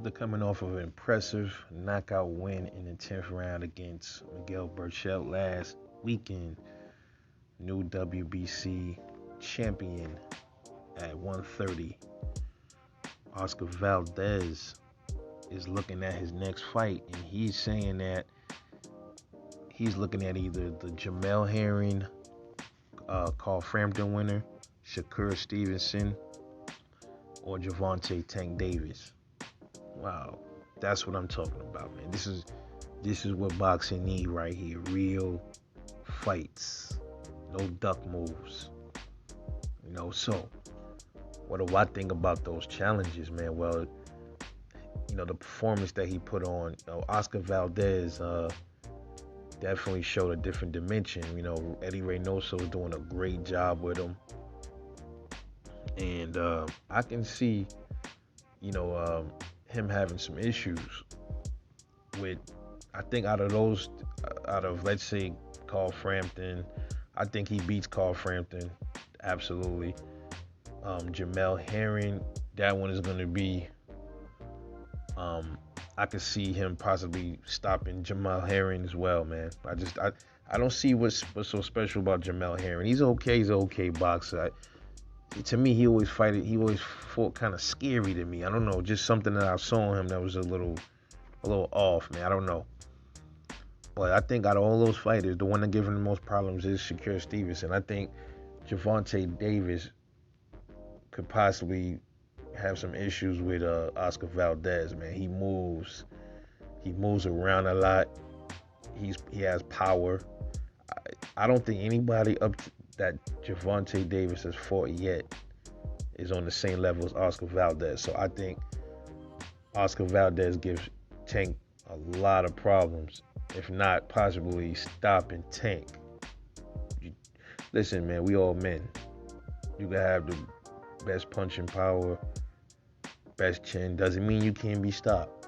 After coming off of an impressive knockout win in the 10th round against Miguel Berchelt last weekend, new WBC champion at 130, Oscar Valdez is looking at his next fight, and he's saying that he's looking at either the Jamel Herring, called Frampton winner, Shakur Stevenson, or Javante Tank Davis. Wow, that's what I'm talking about, man. This is what boxing need right here. Real fights, no duck moves. So what do I think about those challenges, man? Well, the performance that he put on, Oscar Valdez definitely showed a different dimension. Eddie Reynoso is doing a great job with him, and I can see, him having some issues with. I think out of let's say Carl Frampton, I think he beats Carl Frampton absolutely. Jamel Herring, that one is going to be. I could see him possibly stopping Jamel Herring as well, man. I don't see what's so special about Jamel Herring. He's okay boxer. To me, he always fought kind of scary to me. I don't know, just something that I saw in him that was a little off, man. I don't know. But I think out of all those fighters, the one that gave him the most problems is Shakur Stevenson. I think Javante Davis could possibly have some issues with Oscar Valdez, man. He moves around a lot. He has power. I don't think anybody up to that Javante Davis has fought yet is on the same level as Oscar Valdez. So I think Oscar Valdez gives Tank a lot of problems, if not possibly stopping Tank. Listen, man, we all men. You can have the best punching power, best chin, doesn't mean you can't be stopped.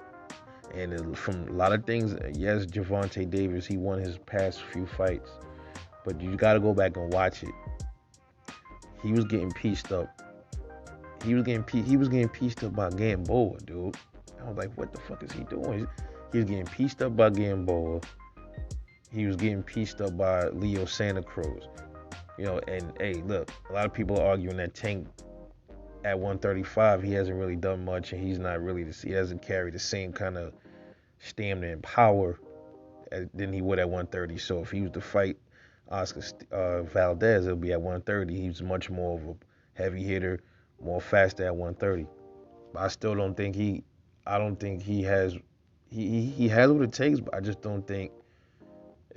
And from a lot of things, yes, Javante Davis, he won his past few fights, but you got to go back and watch it. He was getting pieced up. He was getting pieced up by Gamboa, dude. I was like, what the fuck is he doing? He was getting pieced up by Gamboa. He was getting pieced up by Leo Santa Cruz. And hey, look, a lot of people are arguing that Tank at 135, he hasn't really done much, and he doesn't carry the same kind of stamina and power than he would at 130. So if he was to fight Oscar Valdez, it'll be at 130. He's much more of a heavy hitter, more faster at 130. But I still don't think he has what it takes, but I just don't think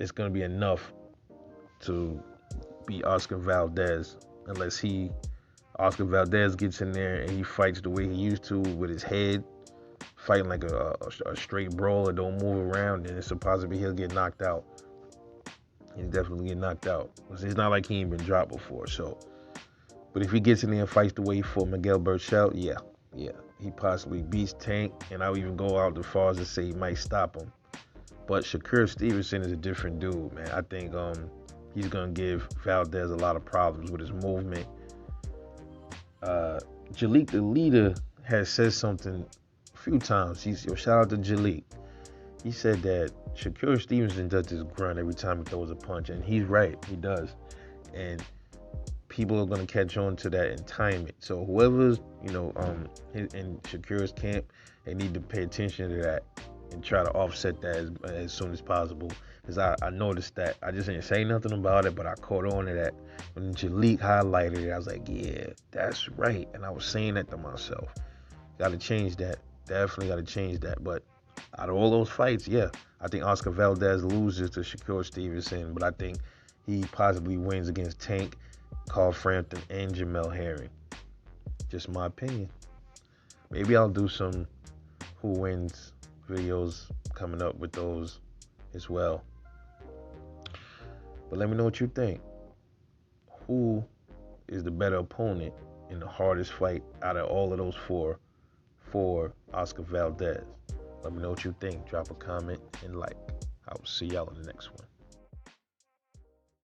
it's going to be enough to beat Oscar Valdez unless Oscar Valdez gets in there and he fights the way he used to with his head, fighting like a straight brawler, don't move around, and it's a possibility he'll get knocked out. He'll definitely get knocked out. It's not like he ain't been dropped before, so. But if he gets in there and fights the way he fought Miguel Berchelt, yeah, he possibly beats Tank, and I'll even go out as far as to say he might stop him. But Shakur Stevenson is a different dude, man. I think he's gonna give Valdez a lot of problems with his movement. Jalik the leader has said something a few times. Shout out to Jalik. He said that Shakur Stevenson does this grunt every time he throws a punch, and he's right, he does. And people are gonna catch on to that and time it. So whoever's in Shakur's camp, they need to pay attention to that and try to offset that as soon as possible. Because I noticed that. I just didn't say nothing about it, but I caught on to that. When Jalik highlighted it, I was like, yeah, that's right. And I was saying that to myself. Got to change that. Definitely got to change that. But out of all those fights, yeah, I think Oscar Valdez loses to Shakur Stevenson, but I think he possibly wins against Tank, Carl Frampton, and Jamel Herring. Just my opinion. Maybe I'll do some who wins videos coming up with those as well. But let me know what you think. Who is the better opponent in the hardest fight out of all of those four for Oscar Valdez? Let me know what you think. Drop a comment and like. I will see y'all in the next one.